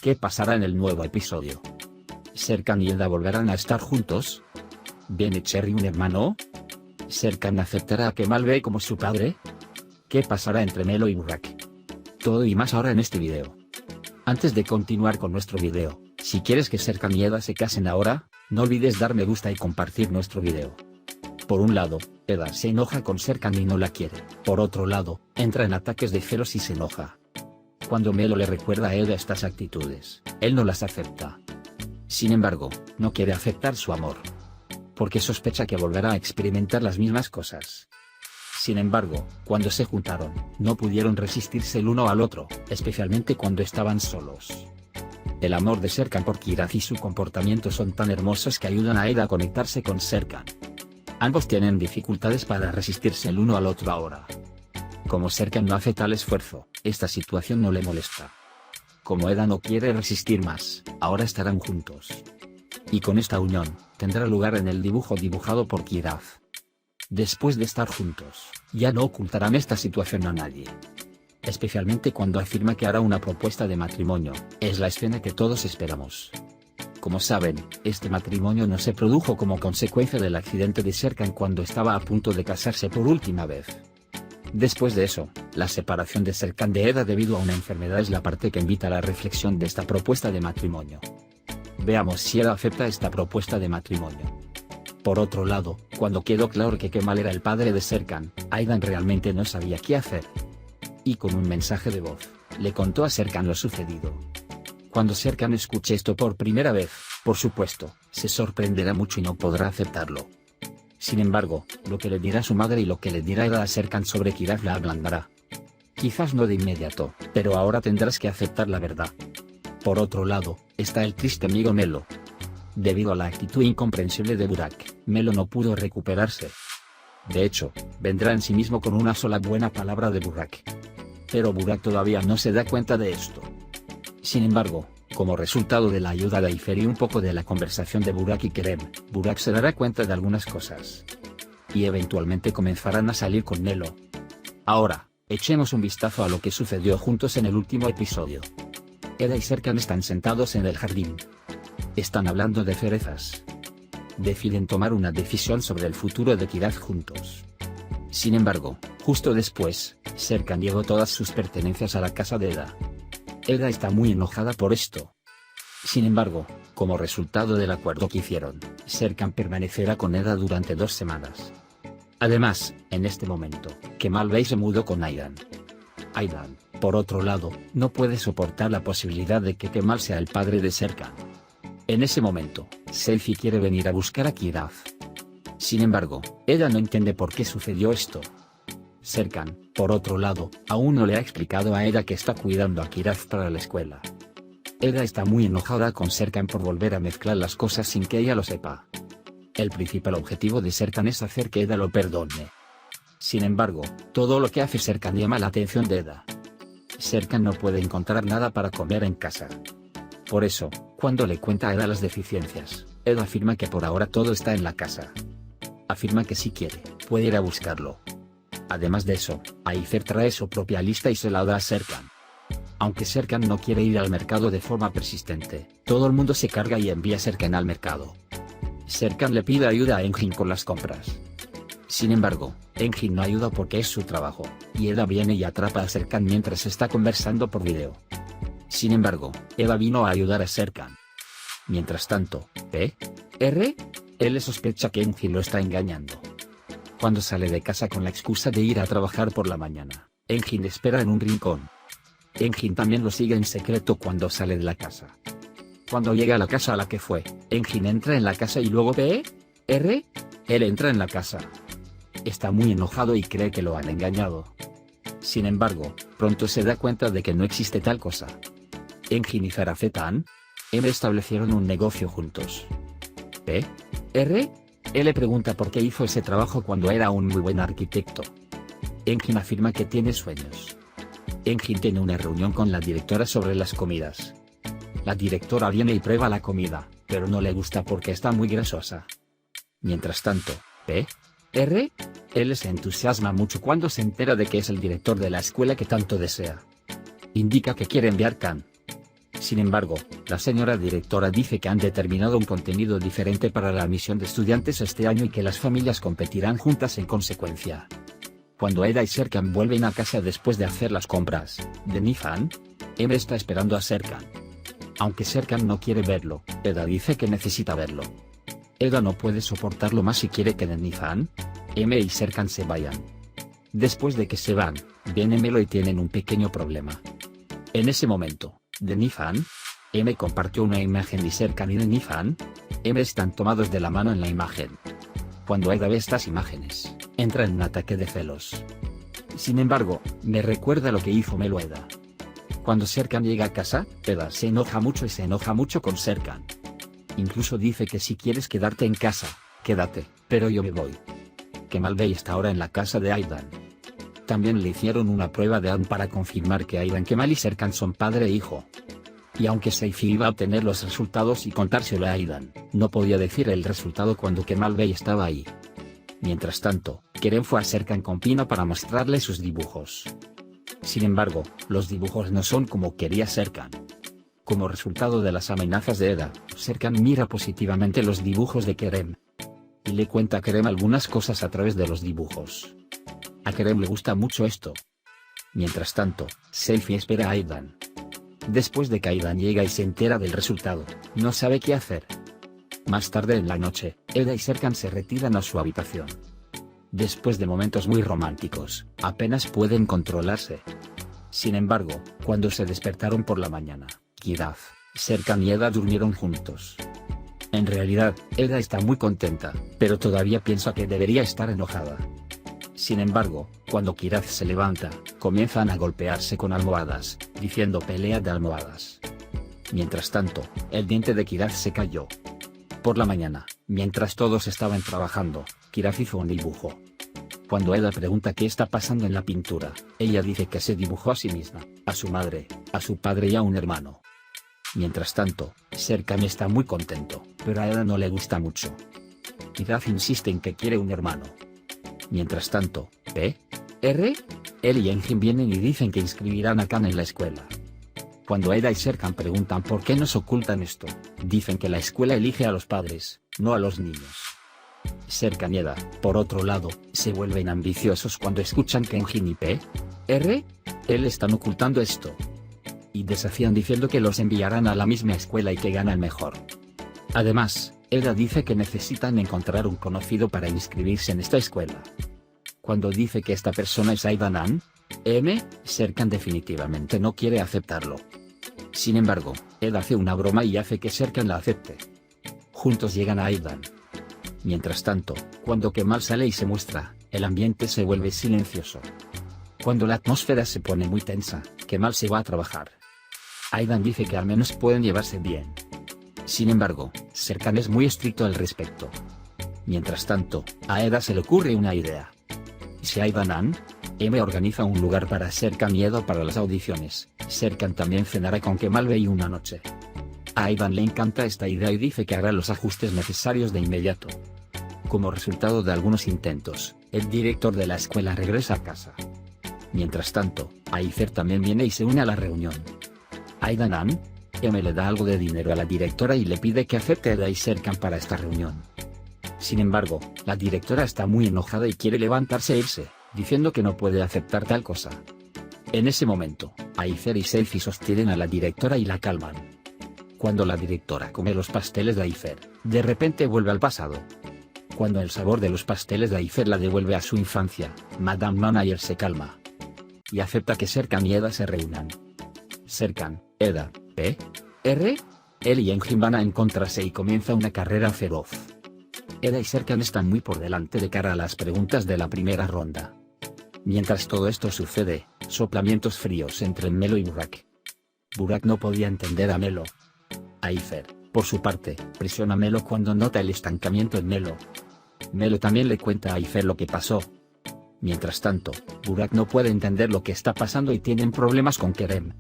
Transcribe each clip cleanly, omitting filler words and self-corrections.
¿Qué pasará en el nuevo episodio? ¿Serkan y Eda volverán a estar juntos? ¿Viene Cherry un hermano? ¿Serkan aceptará a Kemal Bey como su padre? ¿Qué pasará entre Melo y Burak? Todo y más ahora en este video. Antes de continuar con nuestro video, si quieres que Serkan y Eda se casen ahora, no olvides dar me gusta y compartir nuestro video. Por un lado, Eda se enoja con Serkan y no la quiere. Por otro lado, entra en ataques de celos y se enoja. Cuando Melo le recuerda a Eda estas actitudes, él no las acepta. Sin embargo, no quiere aceptar su amor, porque sospecha que volverá a experimentar las mismas cosas. Sin embargo, cuando se juntaron, no pudieron resistirse el uno al otro, especialmente cuando estaban solos. El amor de Serkan por Kiraz y su comportamiento son tan hermosos que ayudan a Eda a conectarse con Serkan. Ambos tienen dificultades para resistirse el uno al otro ahora. Como Serkan no hace tal esfuerzo, esta situación no le molesta. Como Eda no quiere resistir más, ahora estarán juntos. Y con esta unión, tendrá lugar en el dibujo dibujado por Kiraz. Después de estar juntos, ya no ocultarán esta situación a nadie. Especialmente cuando afirma que hará una propuesta de matrimonio, es la escena que todos esperamos. Como saben, este matrimonio no se produjo como consecuencia del accidente de Serkan cuando estaba a punto de casarse por última vez. Después de eso, la separación de Serkan de Eda debido a una enfermedad es la parte que invita a la reflexión de esta propuesta de matrimonio. Veamos si Eda acepta esta propuesta de matrimonio. Por otro lado, cuando quedó claro que Kemal era el padre de Serkan, Aydan realmente no sabía qué hacer. Y con un mensaje de voz, le contó a Serkan lo sucedido. Cuando Serkan escuche esto por primera vez, por supuesto, se sorprenderá mucho y no podrá aceptarlo. Sin embargo, lo que le dirá su madre y lo que le dirá Eda a Serkan sobre Kiraz la ablandará. Quizás no de inmediato, pero ahora tendrás que aceptar la verdad. Por otro lado, está el triste amigo Melo. Debido a la actitud incomprensible de Burak, Melo no pudo recuperarse. De hecho, vendrá en sí mismo con una sola buena palabra de Burak. Pero Burak todavía no se da cuenta de esto. Sin embargo, como resultado de la ayuda de Ayfer y un poco de la conversación de Burak y Kerem, Burak se dará cuenta de algunas cosas. Y eventualmente comenzarán a salir con Melo. Ahora, echemos un vistazo a lo que sucedió juntos en el último episodio. Eda y Serkan están sentados en el jardín. Están hablando de cerezas. Deciden tomar una decisión sobre el futuro de Kiraz juntos. Sin embargo, justo después, Serkan llevó todas sus pertenencias a la casa de Eda. Eda está muy enojada por esto. Sin embargo, como resultado del acuerdo que hicieron, Serkan permanecerá con Eda durante 2 semanas. Además, en este momento, Kemal Bey se mudó con Aydan. Aydan, por otro lado, no puede soportar la posibilidad de que Kemal sea el padre de Serkan. En ese momento, Selfie quiere venir a buscar a Kiraz. Sin embargo, Eda no entiende por qué sucedió esto. Serkan, por otro lado, aún no le ha explicado a Eda que está cuidando a Kiraz para la escuela. Eda está muy enojada con Serkan por volver a mezclar las cosas sin que ella lo sepa. El principal objetivo de Serkan es hacer que Eda lo perdone. Sin embargo, todo lo que hace Serkan llama la atención de Eda. Serkan no puede encontrar nada para comer en casa. Por eso, cuando le cuenta a Eda las deficiencias, Eda afirma que por ahora todo está en la casa. Afirma que si quiere, puede ir a buscarlo. Además de eso, Ayfer trae su propia lista y se la da a Serkan. Aunque Serkan no quiere ir al mercado de forma persistente, todo el mundo se carga y envía a Serkan al mercado. Serkan le pide ayuda a Engin con las compras. Sin embargo, Engin no ayuda porque es su trabajo, y Eda viene y atrapa a Serkan mientras está conversando por video. Sin embargo, Eda vino a ayudar a Serkan. Mientras tanto, P.R. él le sospecha que Engin lo está engañando. Cuando sale de casa con la excusa de ir a trabajar por la mañana, Engin espera en un rincón. Engin también lo sigue en secreto cuando sale de la casa. Cuando llega a la casa a la que fue, Engin entra en la casa y luego P.R. él entra en la casa. Está muy enojado y cree que lo han engañado. Sin embargo, pronto se da cuenta de que no existe tal cosa. Engin y Zarazetan establecieron un negocio juntos. P.R. él le pregunta por qué hizo ese trabajo cuando era un muy buen arquitecto. Engin afirma que tiene sueños. Engin tiene una reunión con la directora sobre las comidas. La directora viene y prueba la comida, pero no le gusta porque está muy grasosa. Mientras tanto, P.R. él se entusiasma mucho cuando se entera de que es el director de la escuela que tanto desea. Indica que quiere enviar Khan. Sin embargo, la señora directora dice que han determinado un contenido diferente para la admisión de estudiantes este año y que las familias competirán juntas en consecuencia. Cuando Eda y Serkan vuelven a casa después de hacer las compras de Nifan, Eda está esperando a Serkan. Aunque Serkan no quiere verlo, Eda dice que necesita verlo. Eda no puede soportarlo más y quiere que Nifan, M y Serkan se vayan. Después de que se van, viene Melo y tienen un pequeño problema. En ese momento, Nifan, M compartió una imagen y Serkan y Nifan, M están tomados de la mano en la imagen. Cuando Eda ve estas imágenes, entra en un ataque de celos. Sin embargo, me recuerda lo que hizo Melo a Eda. Cuando Serkan llega a casa, Eda se enoja mucho y se enoja mucho con Serkan. Incluso dice que si quieres quedarte en casa, quédate, pero yo me voy. Kemal está ahora en la casa de Aidan. También le hicieron una prueba de ADN para confirmar que Aidan Kemal y Serkan son padre e hijo. Y aunque Seifi iba a obtener los resultados y contárselo a Aidan, no podía decir el resultado cuando Kemal estaba ahí. Mientras tanto, Kerem fue a Serkan con Pina para mostrarle sus dibujos. Sin embargo, los dibujos no son como quería Serkan. Como resultado de las amenazas de Eda, Serkan mira positivamente los dibujos de Kerem. Y le cuenta a Kerem algunas cosas a través de los dibujos. A Kerem le gusta mucho esto. Mientras tanto, Seifi espera a Aidan. Después de que Aidan llega y se entera del resultado, no sabe qué hacer. Más tarde en la noche, Eda y Serkan se retiran a su habitación. Después de momentos muy románticos, apenas pueden controlarse. Sin embargo, cuando se despertaron por la mañana, Kiraz, Serkan y Eda durmieron juntos. En realidad, Eda está muy contenta, pero todavía piensa que debería estar enojada. Sin embargo, cuando Kiraz se levanta, comienzan a golpearse con almohadas, diciendo pelea de almohadas. Mientras tanto, el diente de Kiraz se cayó. Por la mañana, mientras todos estaban trabajando, Kiraz hizo un dibujo. Cuando Eda pregunta qué está pasando en la pintura, ella dice que se dibujó a sí misma, a su madre, a su padre y a un hermano. Mientras tanto, Serkan está muy contento, pero a Eda no le gusta mucho. Kiraz insiste en que quiere un hermano. Mientras tanto, R, él y Engin vienen y dicen que inscribirán a Khan en la escuela. Cuando Eda y Serkan preguntan por qué nos ocultan esto, dicen que la escuela elige a los padres, no a los niños. Serkan y Eda, por otro lado, se vuelven ambiciosos cuando escuchan que Engin y R, él están ocultando esto. Y desafían diciendo que los enviarán a la misma escuela y que gana el mejor. Además, Eda dice que necesitan encontrar un conocido para inscribirse en esta escuela. Cuando dice que esta persona es Aidan M, Serkan definitivamente no quiere aceptarlo. Sin embargo, Eda hace una broma y hace que Serkan la acepte. Juntos llegan a Aidan. Mientras tanto, cuando Kemal sale y se muestra, el ambiente se vuelve silencioso. Cuando la atmósfera se pone muy tensa, Kemal se va a trabajar. Aidan dice que al menos pueden llevarse bien. Sin embargo, Serkan es muy estricto al respecto. Mientras tanto, a Eda se le ocurre una idea. Si Aidan M organiza un lugar para Serkan y Eda para las audiciones, Serkan también cenará con Kemal una noche. A Aidan le encanta esta idea y dice que hará los ajustes necesarios de inmediato. Como resultado de algunos intentos, el director de la escuela regresa a casa. Mientras tanto, Aifer también viene y se une a la reunión. Aidan M le da algo de dinero a la directora y le pide que acepte a Eda y Serkan para esta reunión. Sin embargo, la directora está muy enojada y quiere levantarse e irse, diciendo que no puede aceptar tal cosa. En ese momento, Aifer y Seifi sostienen a la directora y la calman. Cuando la directora come los pasteles de Aifer, de repente vuelve al pasado. Cuando el sabor de los pasteles de Aifer la devuelve a su infancia, Madame Manager se calma. Y acepta que Serkan y Eda se reúnan. Serkan, Eda, R, él y Engin van a encontrarse y comienza una carrera feroz. Eda y Serkan están muy por delante de cara a las preguntas de la primera ronda. Mientras todo esto sucede, soplamientos fríos entre Melo y Burak. Burak no podía entender a Melo. Aifer, por su parte, presiona a Melo cuando nota el estancamiento en Melo. Melo también le cuenta a Aifer lo que pasó. Mientras tanto, Burak no puede entender lo que está pasando y tienen problemas con Kerem.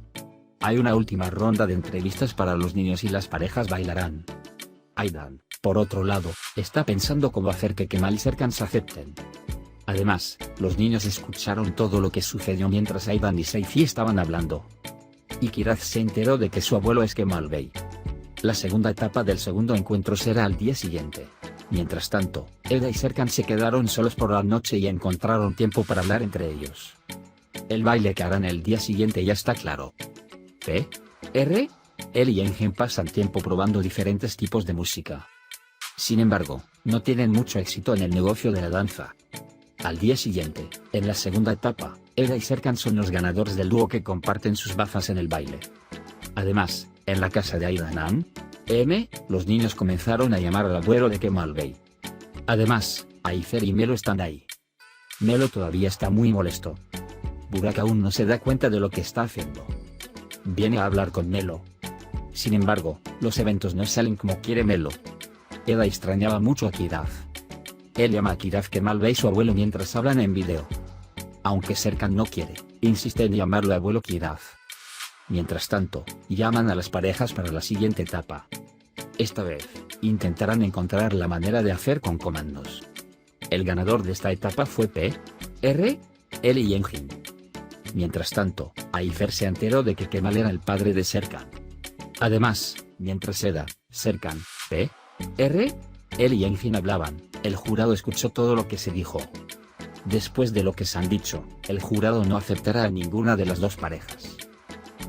Hay una última ronda de entrevistas para los niños y las parejas bailarán. Aidan, por otro lado, está pensando cómo hacer que Kemal y Serkan se acepten. Además, los niños escucharon todo lo que sucedió mientras Aidan y Seifi estaban hablando. y Kiraz se enteró de que su abuelo es Kemal Bey. La segunda etapa del segundo encuentro será al día siguiente. Mientras tanto, Eda y Serkan se quedaron solos por la noche y encontraron tiempo para hablar entre ellos. El baile que harán el día siguiente ya está claro. P.R. Él y Engin pasan tiempo probando diferentes tipos de música. Sin embargo, no tienen mucho éxito en el negocio de la danza. Al día siguiente, en la segunda etapa, Eda y Serkan son los ganadores del dúo que comparten sus bazas en el baile. Además, en la casa de Aidan los niños comenzaron a llamar al abuelo de Kemal Bey. Además, Ayfer y Melo están ahí. Melo todavía está muy molesto. Burak aún no se da cuenta de lo que está haciendo. Viene a hablar con Melo. Sin embargo, los eventos no salen como quiere Melo. Eda extrañaba mucho a Kiraz. Él llama a Kiraz Kemal Bey su abuelo mientras hablan en video. Aunque Serkan no quiere, insiste en llamarlo abuelo Kiraz. Mientras tanto, llaman a las parejas para la siguiente etapa. Esta vez, intentarán encontrar la manera de hacer con comandos. El ganador de esta etapa fue P.R. Él y Engin. Mientras tanto, Ayfer se enteró de que Kemal era el padre de Serkan. Además, mientras Eda, Serkan, P.R. Él y Engin hablaban, el jurado escuchó todo lo que se dijo. Después de lo que se han dicho, el jurado no aceptará a ninguna de las dos parejas.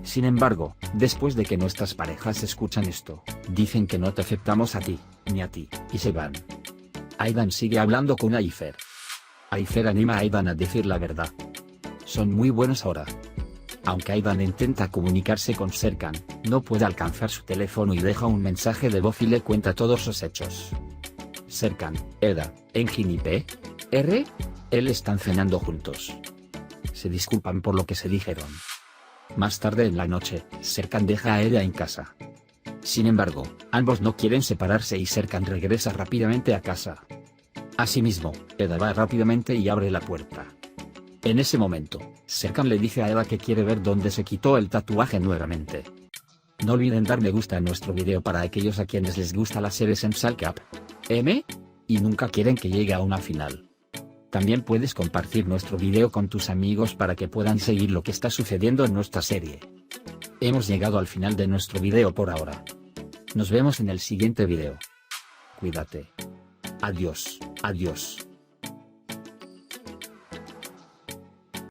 Sin embargo, después de que nuestras parejas escuchan esto, dicen que no te aceptamos a ti, ni a ti, y se van. Aidan sigue hablando con Ayfer. Ayfer anima a Aidan a decir la verdad. Son muy buenos ahora. Aunque Aidan intenta comunicarse con Serkan, no puede alcanzar su teléfono y deja un mensaje de voz y le cuenta todos los hechos. Serkan, Eda, Engin y P.R. Él están cenando juntos. Se disculpan por lo que se dijeron. Más tarde en la noche, Serkan deja a Eda en casa. Sin embargo, ambos no quieren separarse y Serkan regresa rápidamente a casa. Asimismo, Eda va rápidamente y abre la puerta. En ese momento, Serkan le dice a Eda que quiere ver dónde se quitó el tatuaje nuevamente. No olviden dar me gusta a nuestro video para aquellos a quienes les gusta la serie Sensal Cap y nunca quieren que llegue a una final. También puedes compartir nuestro video con tus amigos para que puedan seguir lo que está sucediendo en nuestra serie. Hemos llegado al final de nuestro video por ahora. Nos vemos en el siguiente video. Cuídate. Adiós, adiós.